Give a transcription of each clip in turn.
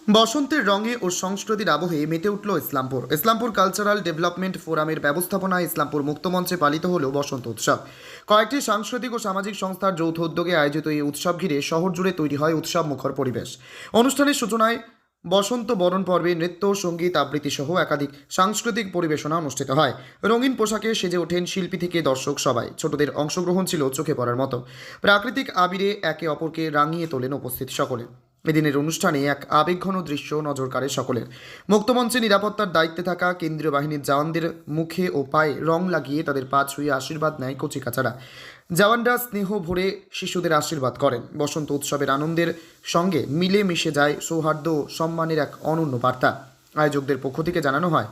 বসন্তের রঙে ও সংস্কৃতির আবহে মেতে উঠল ইসলামপুর। ইসলামপুর কালচারাল ডেভেলপমেন্ট ফোরামের ব্যবস্থাপনায় ইসলামপুর মুক্তমঞ্চে পালিত হল বসন্ত উৎসব। কয়েকটি সাংস্কৃতিক ও সামাজিক সংস্থার যৌথ উদ্যোগে আয়োজিত এই উৎসব ঘিরে শহর জুড়ে তৈরি হয় উৎসব মুখর পরিবেশ। অনুষ্ঠানের সূচনায় বসন্ত বরণ পর্বে নৃত্য, সঙ্গীত, আবৃত্তি সহ একাধিক সাংস্কৃতিক পরিবেশনা অনুষ্ঠিত হয়। রঙিন পোশাকে সেজে ওঠেন শিল্পী থেকে দর্শক সবাই। ছোটদের অংশগ্রহণ ছিল চোখে পড়ার মতো। প্রাকৃতিক আবিরে একে অপরকে রাঙিয়ে তোলেন উপস্থিত সকলে। এদিনের অনুষ্ঠানে এক আবেগঘন দৃশ্য নজর কাড়ে সকলের। মুক্তমঞ্চে নিরাপত্তার দায়িত্বে থাকা কেন্দ্রীয় বাহিনীর জওয়ানদের মুখে ও পায়ে রং লাগিয়ে তাদের পা ছুঁয়ে আশীর্বাদ নেয় কচিকাচারা। জওয়ানরা স্নেহ ভরে শিশুদের আশীর্বাদ করেন। বসন্ত উৎসবের আনন্দের সঙ্গে মিলে মিশে যায় সৌহার্দ্য ও সম্মানের এক অনন্য বার্তা। আয়োজকদের পক্ষ থেকে জানানো হয়,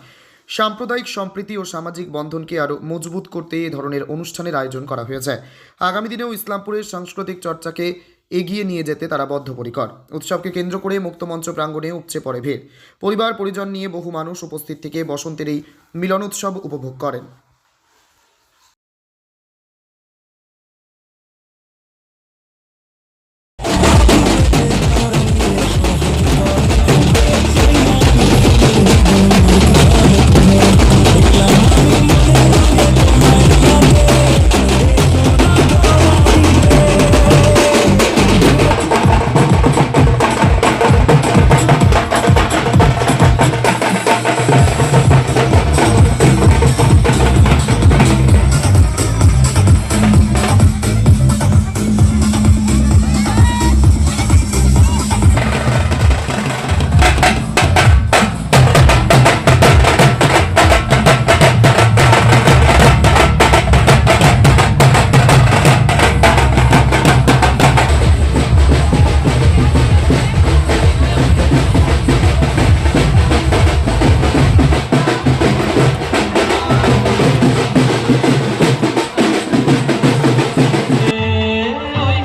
সাম্প্রদায়িক সম্প্রীতি ও সামাজিক বন্ধনকে আরও মজবুত করতে এ ধরনের অনুষ্ঠানের আয়োজন করা হয়েছে। আগামী দিনেও ইসলামপুরের সাংস্কৃতিক চর্চাকে এগিয়ে নিয়ে যেতে তারা বদ্ধপরিকর। উৎসবকে কেন্দ্র করে মুক্তমঞ্চ প্রাঙ্গণে উপচে পড়ে ভিড়। পরিবার পরিজন নিয়ে বহু মানুষ উপস্থিত থেকে বসন্তের এই মিলন উৎসব উপভোগ করেন।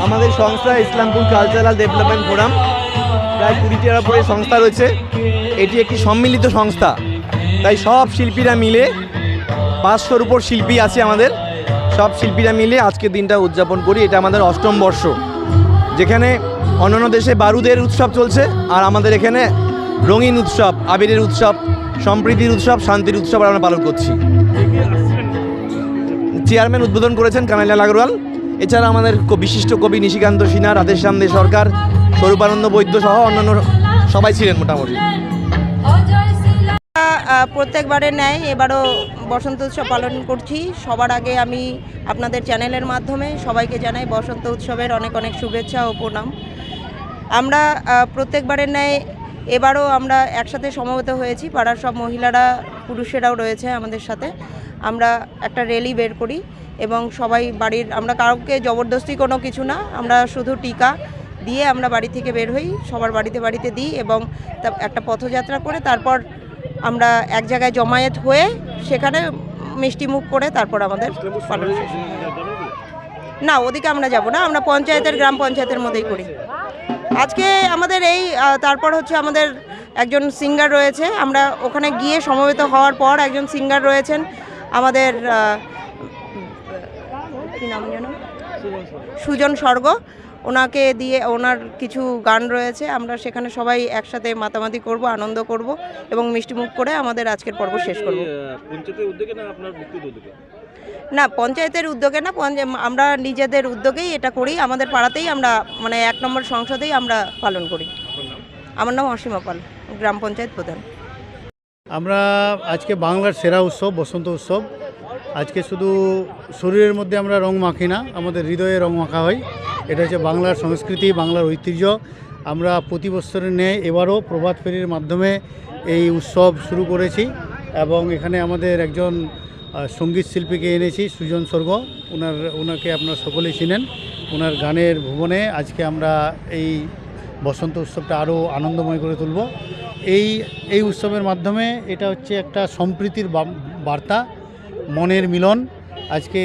আমাদের সংস্থা ইসলামপুর কালচারাল ডেভেলপমেন্ট ফোরাম, প্রায় 20টির উপরে সংস্থা রয়েছে। এটি একটি সম্মিলিত সংস্থা, তাই সব শিল্পীরা মিলে 500-র উপর শিল্পী আছে আমাদের। সব শিল্পীরা মিলে আজকের দিনটা উদযাপন করি। এটা আমাদের 8ম বর্ষ, যেখানে অন্যান্য দেশে বারুদের উৎসব চলছে, আর আমাদের এখানে রঙিন উৎসব, আবিরের উৎসব, সম্প্রীতির উৎসব, শান্তির উৎসব আমরা পালন করছি। চেয়ারম্যান উদ্বোধন করেছেন কানাইলাল আগরওয়াল। এছাড়া আমাদের বিশিষ্ট কবি নিশিকান্ত সিনহা, রাধেশ্যাম দে সরকার, স্বরূপানন্দ বৈদ্য সহ অন্যান্য সবাই ছিলেন মোটামুটি। প্রত্যেকবারের ন্যায় এবারও বসন্ত উৎসব পালন করছি। সবার আগে আমি আপনাদের চ্যানেলের মাধ্যমে সবাইকে জানাই বসন্ত উৎসবের অনেক অনেক শুভেচ্ছা ও প্রণাম। আমরা প্রত্যেকবারের ন্যায় এবারও আমরা একসাথে সমবেত হয়েছি। পাড়ার সব মহিলারা, পুরুষেরাও রয়েছে আমাদের সাথে। আমরা একটা র্যালি বের করি এবং সবাই বাড়ির, আমরা কাউকে জবরদস্তি কোনো কিছু না, আমরা শুধু টিকা দিয়ে আমরা বাড়ি থেকে বের হই, সবার বাড়িতে বাড়িতে দিই এবং একটা পথযাত্রা করে তারপর আমরা এক জায়গায় জমায়েত হয়ে সেখানে মিষ্টি মুখ করে তারপর আমাদের পালন শেষ। না, ওদিকে আমরা যাব না, আমরা পঞ্চায়েতের, গ্রাম পঞ্চায়েতের মধ্যেই করি। আজকে আমাদের এই তারপর হচ্ছে আমাদের একজন সিঙ্গার রয়েছে। আমরা ওখানে গিয়ে সমবেত হওয়ার পর একজন সিঙ্গার রয়েছেন আমাদের, কি নাম যেন, সুজন স্বর্গ, ওনাকে দিয়ে ওনার কিছু গান রয়েছে। আমরা সেখানে সবাই একসাথে মাতামাতি করব, আনন্দ করব এবং মিষ্টিমুখ করে আমাদের আজকের পর্ব শেষ করব। পঞ্চায়েতের উদ্যোগে না আপনার ব্যক্তিগত উদ্যোগে? না, পঞ্চায়েতের উদ্যোগে না, আমরা নিজেদের উদ্যোগেই এটা করি। আমাদের পাড়াতেই আমরা, মানে 1 নম্বর সংসদেই আমরা পালন করি। আমার নাম অসীমা পাল, গ্রাম পঞ্চায়েত প্রধান। আমরা আজকে বাংলার সেরা উৎসব বসন্ত উৎসব। আজকে শুধু শরীরের মধ্যে আমরা রং মাখি না, আমাদের হৃদয়ে রং মাখা হয়। এটা হচ্ছে বাংলার সংস্কৃতি, বাংলার ঐতিহ্য। আমরা প্রতি বছরের ন্যায় এবারও প্রভাত ফেরির মাধ্যমে এই উৎসব শুরু করেছি এবং এখানে আমাদের একজন সঙ্গীত শিল্পীকে এনেছি, সুজন স্বর্গ। ওনাকে আপনারা সকলেই চিনেন। ওনার গানের ভুবনে আজকে আমরা এই বসন্ত উৎসবটা আরও আনন্দময় করে তুলব। এই উৎসবের মাধ্যমে এটা হচ্ছে একটা সম্প্রীতির বার্তা, মনের মিলন। আজকে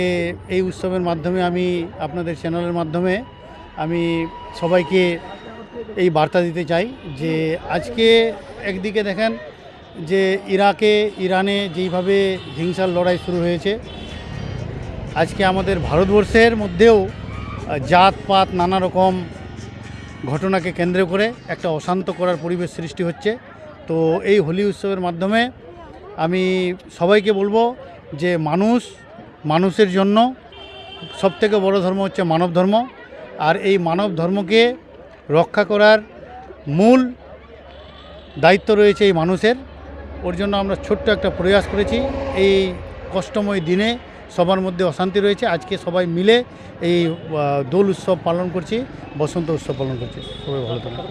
এই উৎসবের মাধ্যমে আমি আপনাদের চ্যানেলের মাধ্যমে আমি সবাইকে এই বার্তা দিতে চাই যে আজকে একদিকে দেখেন যে ইরানে যেইভাবে হিংসার লড়াই শুরু হয়েছে, আজকে আমাদের ভারতবর্ষের মধ্যেও জাতপাত নানা রকম ঘটনাকে কেন্দ্র করে একটা অশান্ত করার পরিবেশ সৃষ্টি হচ্ছে। তো এই হোলি উৎসবের মাধ্যমে আমি সবাইকে বলবো যে মানুষের জন্য সবথেকে বড় ধর্ম হচ্ছে মানব ধর্ম, আর এই মানব ধর্মকে রক্ষা করার মূল দায়িত্ব রয়েছে এই মানুষের। ওর জন্য আমরা ছোট্ট একটা প্রয়াস করেছি। এই কষ্টময় দিনে সবার মধ্যে অশান্তি রয়েছে, আজকে সবাই মিলে এই দোল উৎসব পালন করছি, বসন্ত উৎসব পালন করছি। সবাই ভালো থাকুন।